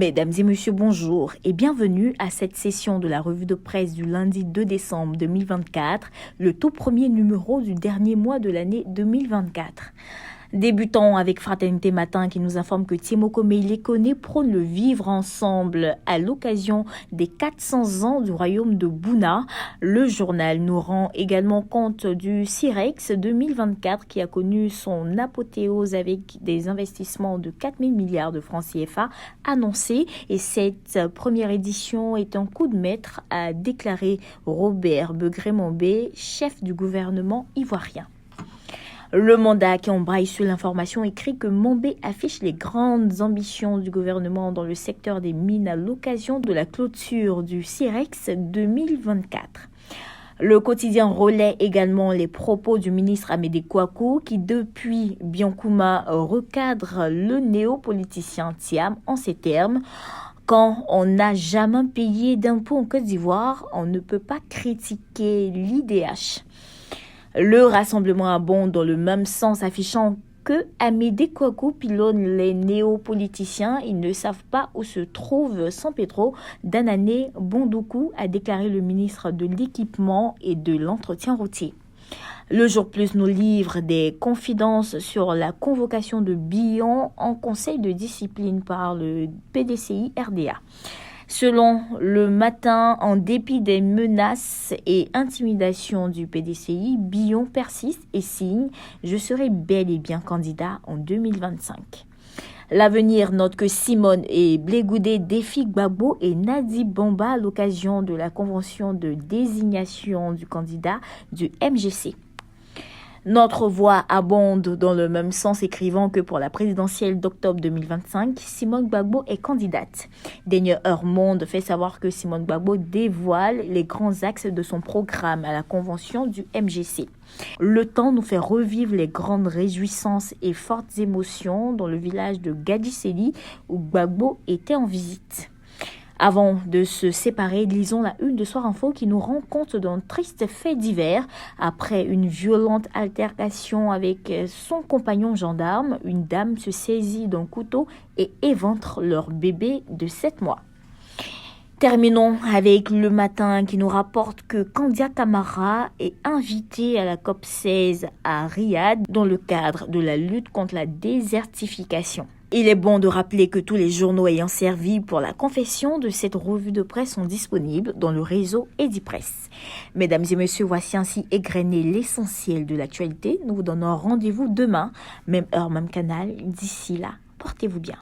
Mesdames et messieurs, bonjour et bienvenue à cette session de la revue de presse du lundi 2 décembre 2024, le tout premier numéro du dernier mois de l'année 2024. Débutons avec Fraternité Matin qui nous informe que Timoko Meilekone prône le vivre ensemble à l'occasion des 400 ans du royaume de Bouna. Le journal nous rend également compte du CIREX 2024 qui a connu son apothéose avec des investissements de 4 000 milliards de francs CFA annoncés. Et cette première édition est un coup de maître, a déclaré Robert Begré-Mombé, chef du gouvernement ivoirien. Le mandat qui embraye sur l'information écrit que Mombé affiche les grandes ambitions du gouvernement dans le secteur des mines à l'occasion de la clôture du CIREX 2024. Le quotidien relaie également les propos du ministre Amédée Kouakou qui, depuis Biankouma, recadre le néopoliticien Thiam en ces termes. Quand on n'a jamais payé d'impôts en Côte d'Ivoire, on ne peut pas critiquer l'IDH. Le rassemblement abonde dans le même sens, affichant que Amédée Kouakou pilonne les néopoliticiens. Ils ne savent pas où se trouve San Pedro. Danané Bondoukou, a déclaré le ministre de l'Équipement et de l'Entretien routier. Le Jour Plus nous livre des confidences sur la convocation de Billon en conseil de discipline par le PDCI RDA. Selon Le Matin, en dépit des menaces et intimidations du PDCI, Billon persiste et signe « Je serai bel et bien candidat en 2025 ». L'Avenir note que Simone et Blé-Goudé défient Gbagbo et Nadi Bamba à l'occasion de la convention de désignation du candidat du MGC. Notre Voix abonde dans le même sens, écrivant que pour la présidentielle d'octobre 2025, Simone Gbagbo est candidate. Dernière Heure Monde fait savoir que Simone Gbagbo dévoile les grands axes de son programme à la convention du MGC. Le Temps nous fait revivre les grandes réjouissances et fortes émotions dans le village de Gadjiseli où Gbagbo était en visite. Avant de se séparer, lisons la une de Soir Info qui nous rend compte d'un triste fait divers. Après une violente altercation avec son compagnon gendarme, une dame se saisit d'un couteau et éventre leur bébé de 7 mois. Terminons avec Le Matin qui nous rapporte que Kandia Camara est invité à la COP16 à Riyad dans le cadre de la lutte contre la désertification. Il est bon de rappeler que tous les journaux ayant servi pour la confession de cette revue de presse sont disponibles dans le réseau Edipresse. Mesdames et messieurs, voici ainsi égrené l'essentiel de l'actualité. Nous vous donnons rendez-vous demain, même heure, même canal. D'ici là, portez-vous bien.